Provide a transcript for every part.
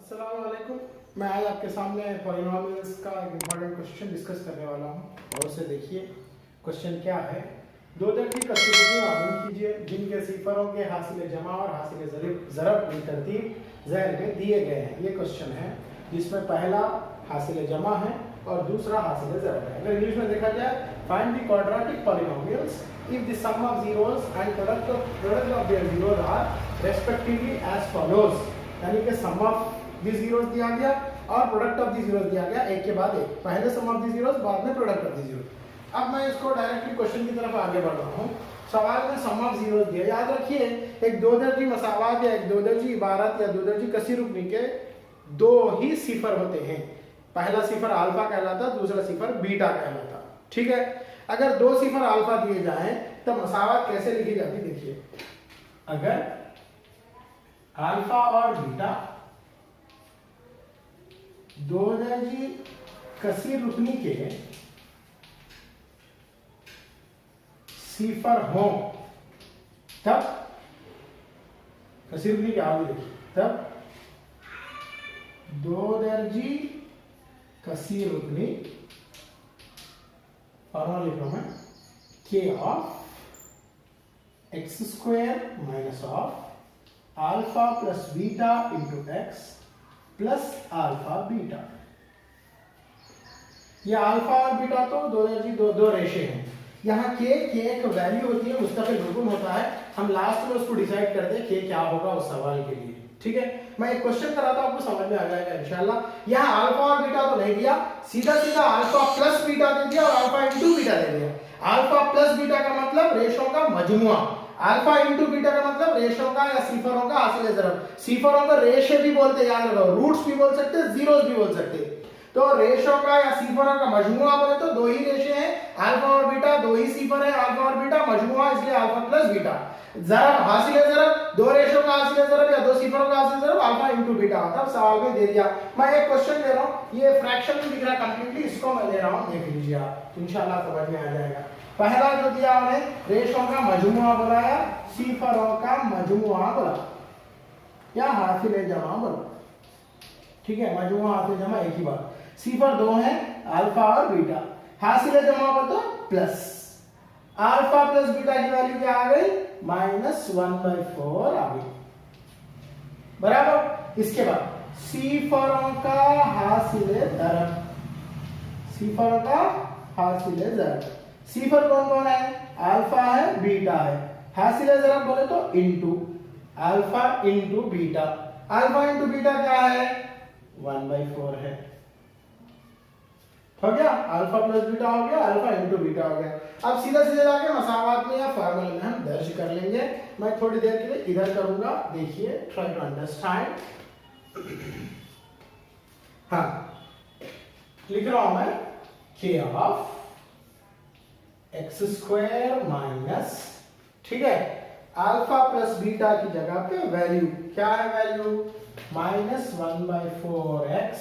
अस्सलाम वालेकुम। मैं आज आपके सामने पॉलिनोमियल्स का एक इम्पॉर्टेंट क्वेश्चन डिस्कस करने वाला हूँ। और उसे देखिए, क्वेश्चन क्या है। दो दर की कसीदगी मालूम कीजिए जिनके सिफरों के हासिल जमा और हासिल ज़रब की तरतीब ज़ैल में दिए गए हैं। ये क्वेश्चन है जिसमें पहला हासिल जमा है और दूसरा हासिल ज़रब है। अगर इंग्लिश में देखा जाए, find the quadratic polynomials if the sum of zeros and product of their zeros are respectively as follows। यानी कि सम ऑफ दी जीरोस दिया गया और प्रोडक्ट ऑफ दी जीरोस दिया गया, एक के बाद एक। पहले सम ऑफ दी जीरोस, बाद में प्रोडक्ट ऑफ दी जीरोस। अब मैं इसको डायरेक्टली क्वेश्चन की तरफ आगे बढ़ रहा हूँ। सवाल में सम ऑफ जीरोस दिया। याद रखिए, एक दो दर्जी मसावात या एक दो दर्जी इबारत या दो दर्जी कसीर रुकनी के दो ही सिफर होते हैं। पहला सिफर अल्फा कहलाता, दूसरा सिफर बीटा कहलाता। ठीक है। अगर दो सिफर अल्फा दिए जाएं तो मसावत कैसे लिखी जाती, देखिए। अगर अल्फा और बीटा दो दर्जी कसीर रुकनी के सिफर हो, तब कसीर रुकनी के आगे देखिए, तब दो दर्जी कसीर रुकनी फॉर्मूला लिख रहा हूं मैं, के of x square minus of alpha plus beta into x plus alpha beta. ये अल्फा और बीटा तो दो दर्जी दो रेशे हैं। यहाँ के एक वैल्यू होती है, मुस्तकिल रुकन होता है। हम लास्ट में उसको डिसाइड करते हैं के क्या होगा उस सवाल के लिए। ठीक है, मैं एक क्वेश्चन कराता हूं, आपको समझ में आ जाएगा इंशाल्लाह। यहाँ अल्फा और बीटा तो नहीं दिया, सीधा सीधा अल्फा प्लस बीटा दे दिया और अल्फा इंटू बीटा दे दिया। अल्फा प्लस बीटा का मतलब रेशों का मजमुआ, अल्फा इंटू बीटा का मतलब रेशों का या सिफरों का हासिल ज़रब। सिफरों को रेशे भी बोलते, याद रखो, रूट्स भी बोल सकते, जीरोस भी बोल सकते। तो रेशों का या सिफरों का मजमुआ बोले तो दो ही रेशे हैं, अल्फा और बीटा, दो ही सिफर है, अल्फा और बीटा, मजमुआ इसलिए अल्फा प्लस बीटा। ज़रब, हासिल ज़रब, दो रेशों का हासिल ज़रब या दो सिफरों का हासिल ज़रब अल्फा इंटू बीटा होता है। सवाल में दे दिया। मैं एक क्वेश्चन ले रहा हूं, ये फ्रैक्शन में दिख रहा है कंप्लीटली, इसको मैं ले रहा हूं, देख लीजिए आप, इंशाल्लाह समझ में आ जाएगा। पहला जो दिया उन्हें रेशों का मजमुआ बुलाया, सिफरों का मजमुआ बोला या हासिल जमा बोला। ठीक है, मजमुआ हासिल जमा एक ही बात। सिफर दो हैं, अल्फा और बीटा। हासिल जमा बोल तो प्लस, अल्फा प्लस बीटा की वैल्यू क्या आ गई, -1/4 आ गई, बराबर। इसके बाद सिफरों का हासिल ज़रब, सिफरों का हासिल ज़रब। सिफर कौन कौन है, अल्फा है, बीटा है। हासिल ज़रब बोले तो into alpha into beta. Alpha into beta क्या है, 1/4 है। हो गया, अल्फा प्लस बीटा हो गया, अल्फा इनटू बीटा हो गया। अब सीधा सीधा जाके मसावात में या फार्मूले में हम दर्ज कर लेंगे। मैं थोड़ी देर के लिए इधर करूंगा, देखिए, ट्राई टू अंडरस्टैंड। हाँ, लिख रहा हूं मैं, के ऑफ एक्स स्क्वायर माइनस, ठीक है, अल्फा प्लस बीटा की जगह पे वैल्यू क्या है, value -1/4x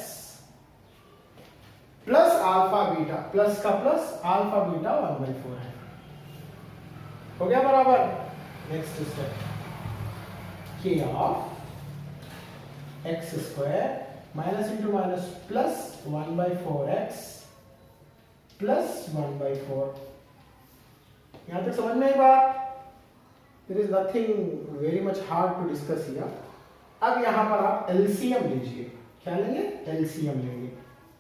plus alpha beta, plus का प्लस अल्फा बीटा 1/4 है। हो गया बराबर। नेक्स्ट स्टेप, के of x square minus into minus plus 1/4x plus 1/4। यहां तक समझ में आई बात। There is nothing very much hard to discuss here। अब यहां पर आप एलसीएम लीजिए। क्या लेंगे, एलसीएम लेंगे।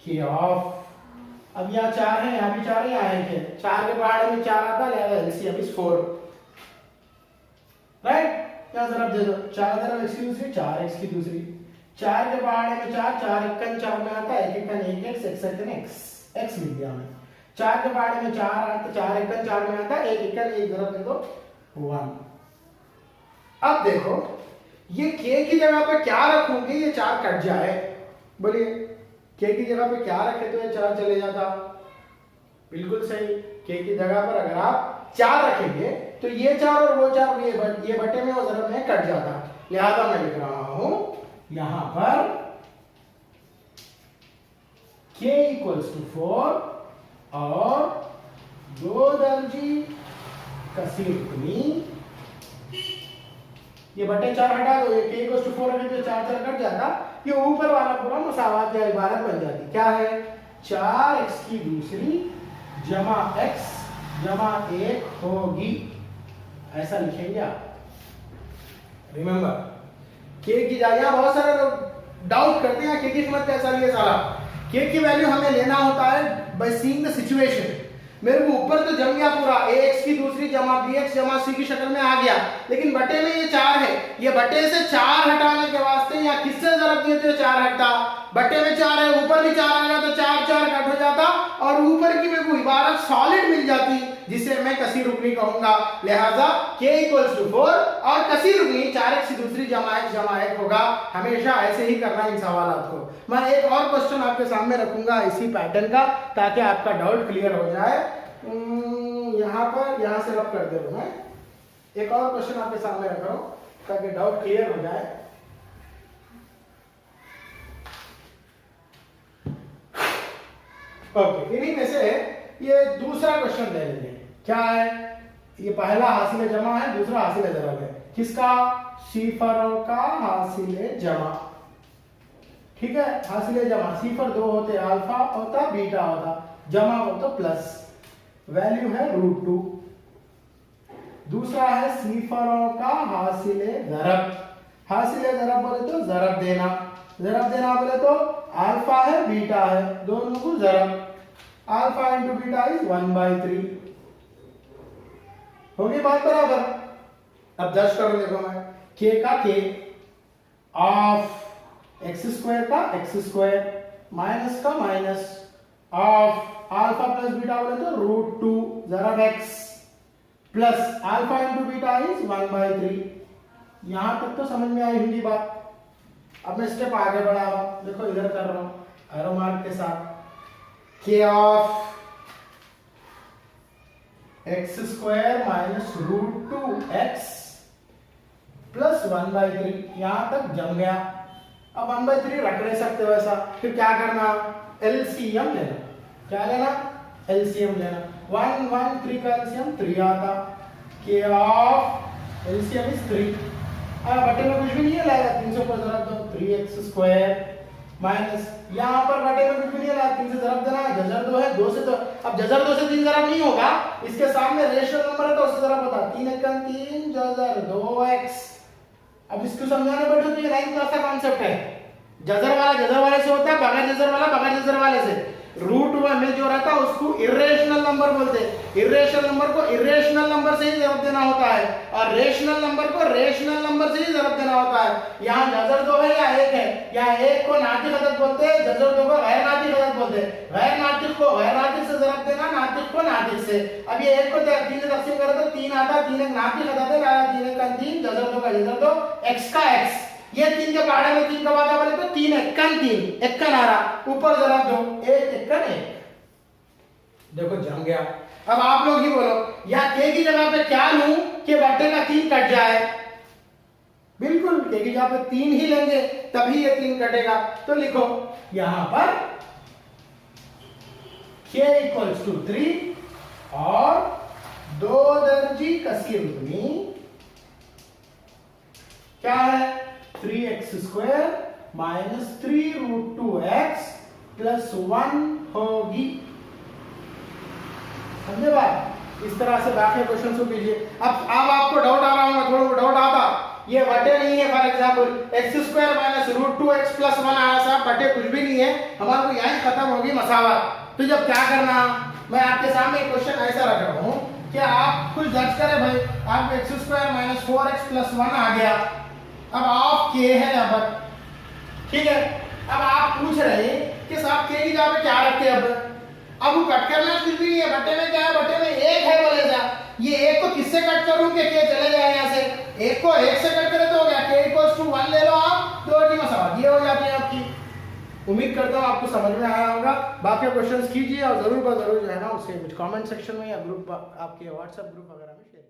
के ऑफ, अब यहाँ 4 है, यहाँ भी 4 है, यहाँ है, 4 के पहाड़े में 4 आता है, एलसीएम इज 4, राइट। यहाँ जरा दे दो, 4 तरफ x की दूसरी, 4x की दूसरी, 4 के पहाड़े में 4, 4 एकन 4 में आता है, 1 एकन 1x, x एकन x लिख दिया हमने। 4 के पहाड़े में 4 आता, 4 एकन 4 में आता है, 1 एकन 1 जरा दे दो 1। अब देखो, ये k की जगह पे क्या रखूंगी, ये 4 कट जाए, बोलिए k की जगह पे क्या रखे तो ये 4 चले जाता। बिल्कुल सही, k की जगह पर अगर आप 4 रखेंगे तो ये 4 और वो 4 ये बटे में और ज़रब में कट जाता। लिहाजा मैं लिख रहा हूं यहां पर k = 4 और दो दर्जी कसीर रुकनी, ये बटे 4 हटा दो, ये k = 4 रखें तो 4 4 कट जाएगा, ये ऊपर वाला पूरा मसावात या इबारत बन जाती। क्या है? 4x की दूसरी जमा x जमा 1 होगी, ऐसा लिखेंगे आप। रिमेंबर के की जगह बहुत सारे लोग डाउट करते हैं के की कीमत कैसा लिए सारा। के की वैल्यू हमें लेना होता है बाय सीइंग द सिचुएशन। मेरे को ऊपर तो जम गया पूरा ax की दूसरी जमा bx जमा c की शक्ल में आ गया, लेकिन बटे में ये 4 है, ये बटे से 4 हटाने के वास्ते या किससे जरूरत दिए थे 4 हटता, बटे में 4 है, ऊपर भी 4 आ गया तो 4 4 कट हो जाता और ऊपर की मेरे को इबारत सॉलिड मिल जाती जिसे मैं कसीर रुकनी कहूंगा। लिहाजा k = 4 और कसीर रुकनी 4x की दूसरी जमा x जमा 1 होगा। हमेशा ऐसे ही करना इन सवालों को। मैं एक और क्वेश्चन आपके सामने रखूंगा इसी पैटर्न का, ताकि आपका डाउट क्लियर हो जाए। यहाँ से रब कर दे रहा हूं मैं। एक और क्वेश्चन आपके सामने रख रहा हूं ताकि डाउट क्लियर हो जाए। ओके, इन्हीं में से ये दूसरा क्वेश्चन ले लेंगे। क्या है? ये पहला हासिल जमा है, दूसरा हासिल जरब है। किसका? सिफरों का हासिल जमा। ठीक है, हासिल जमा सिफर 2 होते, अल्फा होता बीटा होता, जमा हो तो प्लस, वैल्यू है √2। दूसरा है सिफरों का हासिल जरब। हासिल जरब बोले तो जरब देना, जरब देना बोले तो अल्फा है बीटा है, दोनों को जरब, अल्फा इंटू बीटा इज 1/3। होगी बात बराबर? अब दर्ज कर देखो मैं, k का k ऑफ x² का x² माइनस का minus of alpha plus beta बोले तो √2 जरब x plus alpha into beta is 1/3। यहां तक तो समझ में आई होगी बात। अब मैं स्टेप आगे बढ़ा रहा हूं, देखो इधर कर रहा हूं एरो मार्क के साथ, k of x² minus √2x plus 1/3। यहां तक जम गया। अब 1/3 रख नहीं सकते वैसा, फिर क्या करना? एलसीएम लेना। क्या लेना? एलसीएम लेना। 1 1 3 का एलसीएम 3 आता, k ऑफ एलसीएम इज 3। अब बटे में कुछ भी नहीं है, लाएगा 300 पर जरा तो 3x² माइनस यहाँ पर बटे में कुछ भी नहीं है, 3 से जरब देना, जजर 2 है, 2 से तो अब जजर 2 से 3 जरब नहीं होगा, इसके सामने रेशनल नंबर है तो उससे जरब होता 3 × 3 जजर 2x। अब इसको समझाने बैठो तो ये 9th क्लास का कॉन्सेप्ट है। जजर वाले से होता है, बगैर जजर वाले से। √1 में जो रहता है उसको इरेशनल नंबर बोलते हैं। इरेशनल नंबर को इरेशनल नंबर से ही जवाब देना होता है और रेशनल नंबर को रेशनल नंबर से ही जवाब देना होता है। यहाँ जजर 2 है या 1 है, या 1 को नातिक अदद बोलते हैं, जजर 2 को गैर नातिक अदद बोलते हैं। गैर नातिक को गैर नातिक से जवाब देना, नातिक को नातिक से। अब ये 1 को 3 से तकसीम करें तो 3 आता, 3 एक नातिक अदद है, 3 का 3, जजर 2 का जजर 2, x का x। ये 3 के पहाड़े में 3 का वादा बोले तो 3 एक्कन 3 एक्कन आ रहा, ऊपर जरा दो 1 एक्कन 1। देखो जम गया। अब आप लोग ही बोलो, या k की जगह पे क्या लूं कि बटे का 3 कट जाए? बिल्कुल k की जगह पे 3 ही लेंगे तभी ये 3 कटेगा। तो लिखो यहां पर k = 3 और 2 दर्जी कसीर दुनी क्या है? 3x² माइनस 3√2x प्लस 1 होगी। समझे बात? इस तरह से बाकी क्वेश्चन को कीजिए। अब आपको डाउट आ रहा होगा, थोड़ा डाउट आता, ये बटे नहीं है। For example x² minus √2x plus 1 आया साहब, बटे कुछ भी नहीं है, हमारे को यहीं खत्म होगी मसावत। तो जब क्या करना, मैं आपके सामने एक क्वेश्चन ऐसा रख रहा हूं कि आप कुछ दर्ज करें भाई, आपको x² माइनस 4x प्लस 1 आ गया। अब ऑफ k है यहाँ पर, ठीक है। अब आप पूछ रहे हैं कि साहब k की जगह पे क्या रखते हैं? अब वो कट करना कुछ भी नहीं है, बटे में क्या है? बटे में 1 है बोले जा। ये 1 को किससे कट करूं कि k चले जाए यहाँ से? 1 को 1 से कट करे तो हो गया, k = 1 ले लो आप, 2 टी मसाला ये हो जाती है आपकी। उम्मीद करता हूँ आपको समझ में आया होगा। बाकी क्वेश्चंस कीजिए और जरूर जो है ना उसे कमेंट सेक्शन में या ग्रुप आपके व्हाट्सएप ग्रुप वगैरह में शेयर